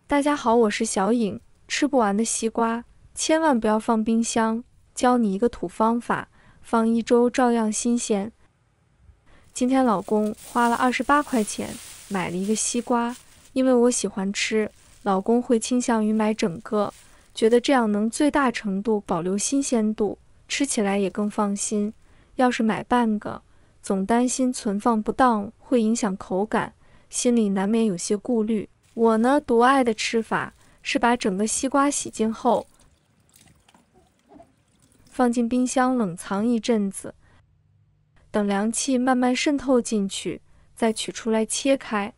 大家好，我是小颖。吃不完的西瓜，千万不要放冰箱。教你一个土方法，放1周照样新鲜。今天老公花了28块钱买了一个西瓜，因为我喜欢吃，老公会倾向于买整个，觉得这样能最大程度保留新鲜度，吃起来也更放心。要是买半个，总担心存放不当会影响口感，心里难免有些顾虑。我呢，独爱的吃法是把整个西瓜洗净后，放进冰箱冷藏一阵子，等凉气慢慢渗透进去，再取出来切开。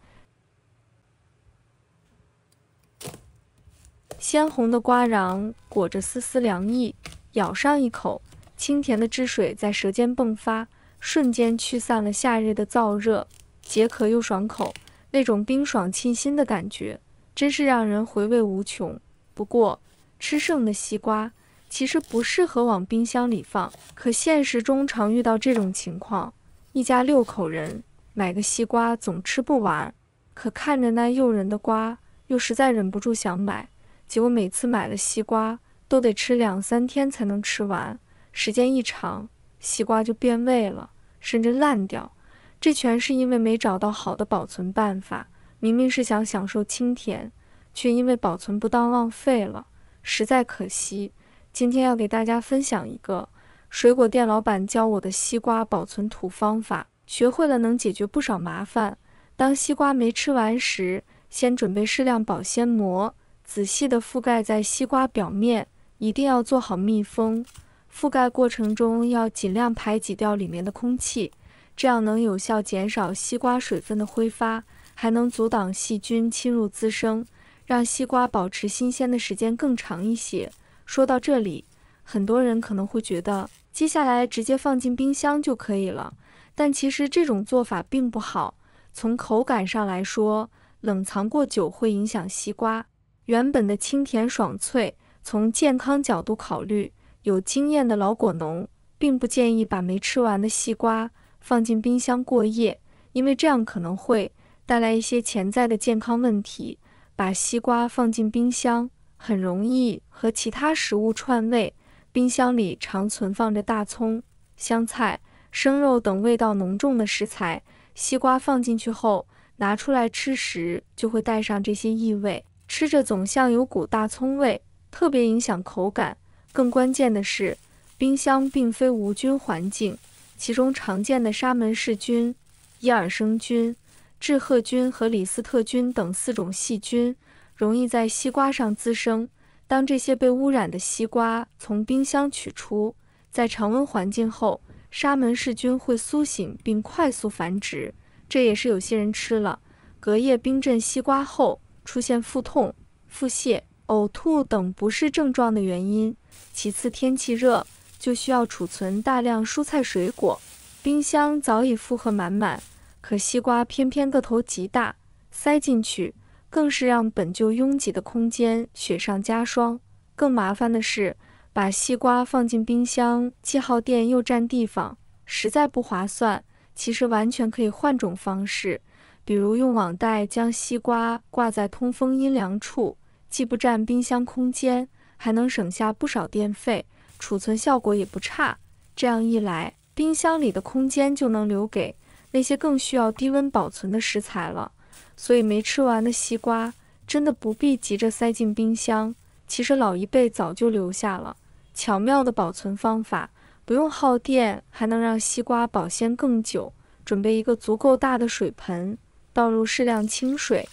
鲜红的瓜瓤裹着丝丝凉意，咬上一口，清甜的汁水在舌尖迸发，瞬间驱散了夏日的燥热，解渴又爽口。那种冰爽沁心的感觉，真是让人回味无穷。不过，吃剩的西瓜其实不适合往冰箱里放，可现实中常遇到这种情况：一家6口人，买个西瓜总吃不完，可看着那诱人的瓜，又实在忍不住想买，结果每次买了西瓜都得吃2、3天才能吃完，时间一长，西瓜就变味了，甚至烂掉。这全是因为没找到好的保存办法，明明是想享受清甜，却因为保存不当浪费了，实在可惜。今天要给大家分享一个水果店老板教我的西瓜保存土方法，学会了能解决不少麻烦。当西瓜没吃完时，先准备适量保鲜膜，仔细地覆盖在西瓜表面，一定要做好密封。覆盖过程中要尽量排挤掉里面的空气，这样能有效减少西瓜水分的挥发，还能阻挡细菌侵入滋生，让西瓜保持新鲜的时间更长一些。说到这里，很多人可能会觉得接下来直接放进冰箱就可以了，但其实这种做法并不好。从口感上来说，冷藏过久会影响西瓜原本的清甜爽脆。从健康角度考虑，有经验的老果农并不建议把没吃完的西瓜放进冰箱过夜，因为这样可能会带来一些潜在的健康问题。把西瓜放进冰箱很容易和其他食物串味，冰箱里常存放着大葱、香菜、生肉等味道浓重的食材，西瓜放进去后拿出来吃时就会带上这些异味，吃着总像有股大葱味，特别影响口感。更关键的是，冰箱并非无菌环境，其中常见的沙门氏菌、伊尔生菌、致褐菌和李斯特菌等4种细菌容易在西瓜上滋生。当这些被污染的西瓜从冰箱取出，在常温环境后，沙门氏菌会苏醒并快速繁殖，这也是有些人吃了隔夜冰镇西瓜后出现腹痛、腹泻、呕吐等不适症状的原因。其次，天气热就需要储存大量蔬菜水果，冰箱早已负荷满满，可西瓜偏偏个头极大，塞进去更是让本就拥挤的空间雪上加霜。更麻烦的是，把西瓜放进冰箱既耗电又占地方，实在不划算。其实完全可以换种方式，比如用网袋将西瓜挂在通风阴凉处，既不占冰箱空间，还能省下不少电费，储存效果也不差。这样一来，冰箱里的空间就能留给那些更需要低温保存的食材了。所以没吃完的西瓜真的不必急着塞进冰箱，其实老一辈早就留下了巧妙的保存方法，不用耗电，还能让西瓜保鲜更久。准备一个足够大的水盆，倒入适量清水，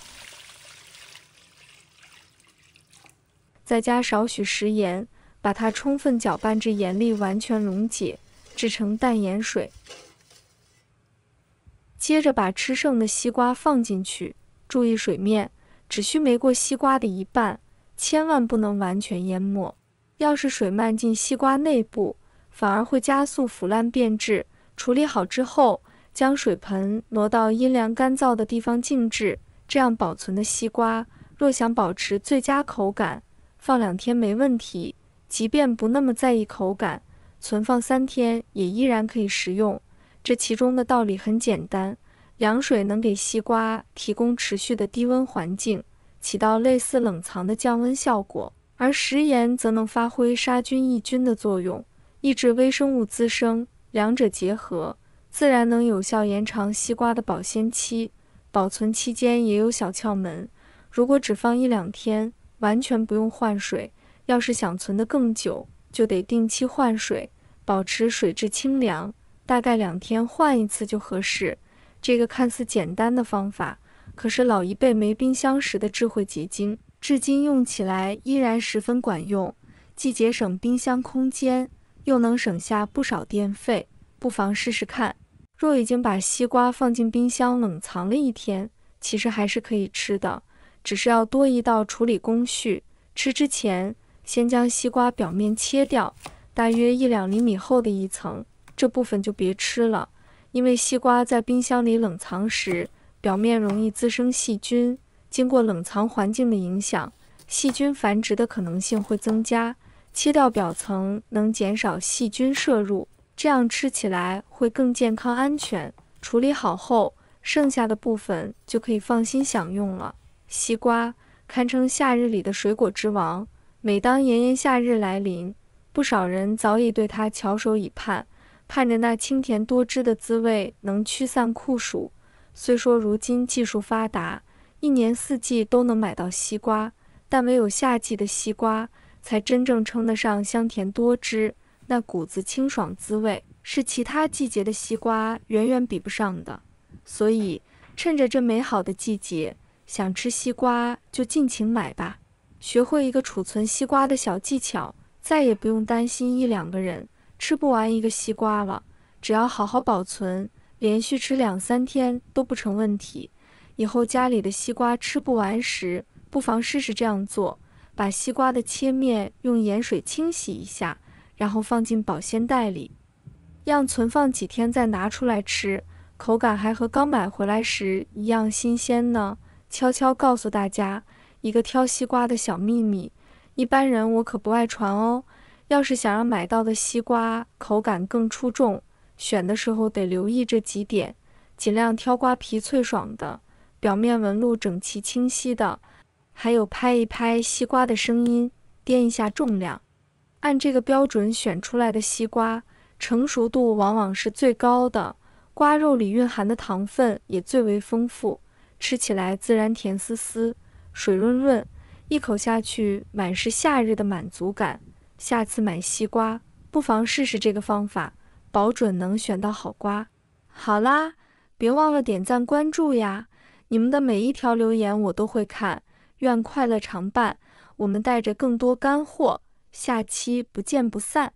再加少许食盐，把它充分搅拌至盐粒完全溶解，制成淡盐水。接着把吃剩的西瓜放进去，注意水面只需没过西瓜的一半，千万不能完全淹没。要是水漫进西瓜内部，反而会加速腐烂变质。处理好之后，将水盆挪到阴凉干燥的地方静置，这样保存的西瓜若想保持最佳口感，放2天没问题。即便不那么在意口感，存放3天也依然可以食用。这其中的道理很简单，凉水能给西瓜提供持续的低温环境，起到类似冷藏的降温效果，而食盐则能发挥杀菌抑菌的作用，抑制微生物滋生，两者结合，自然能有效延长西瓜的保鲜期。保存期间也有小窍门，如果只放1-2天，完全不用换水，要是想存得更久，就得定期换水，保持水质清凉，大概2天换一次就合适。这个看似简单的方法，可是老一辈没冰箱时的智慧结晶，至今用起来依然十分管用，既节省冰箱空间，又能省下不少电费，不妨试试看。若已经把西瓜放进冰箱冷藏了1天，其实还是可以吃的，只是要多一道处理工序。吃之前，先将西瓜表面切掉，大约1-2厘米厚的一层，这部分就别吃了，因为西瓜在冰箱里冷藏时，表面容易滋生细菌，经过冷藏环境的影响，细菌繁殖的可能性会增加。切掉表层能减少细菌摄入，这样吃起来会更健康安全。处理好后，剩下的部分就可以放心享用了。西瓜堪称夏日里的水果之王，每当炎炎夏日来临，不少人早已对它翘首以盼，盼着那清甜多汁的滋味能驱散酷暑。虽说如今技术发达，一年四季都能买到西瓜，但唯有夏季的西瓜才真正称得上香甜多汁，那股子清爽滋味是其他季节的西瓜远远比不上的。所以趁着这美好的季节，想吃西瓜就尽情买吧。学会一个储存西瓜的小技巧，再也不用担心1-2个人吃不完一个西瓜了，只要好好保存，连续吃2-3天都不成问题。以后家里的西瓜吃不完时，不妨试试这样做，把西瓜的切面用盐水清洗一下，然后放进保鲜袋里，样存放几天再拿出来吃，口感还和刚买回来时一样新鲜呢。悄悄告诉大家一个挑西瓜的小秘密，一般人我可不爱传哦。要是想让买到的西瓜口感更出众，选的时候得留意这几点，尽量挑瓜皮脆爽的，表面纹路整齐清晰的，还有拍一拍西瓜的声音，掂一下重量。按这个标准选出来的西瓜，成熟度往往是最高的，瓜肉里蕴含的糖分也最为丰富，吃起来自然甜丝丝，水润润，一口下去满是夏日的满足感。下次买西瓜，不妨试试这个方法，保准能选到好瓜。好啦，别忘了点赞关注呀，你们的每一条留言我都会看，愿快乐常伴，我们带着更多干货，下期不见不散。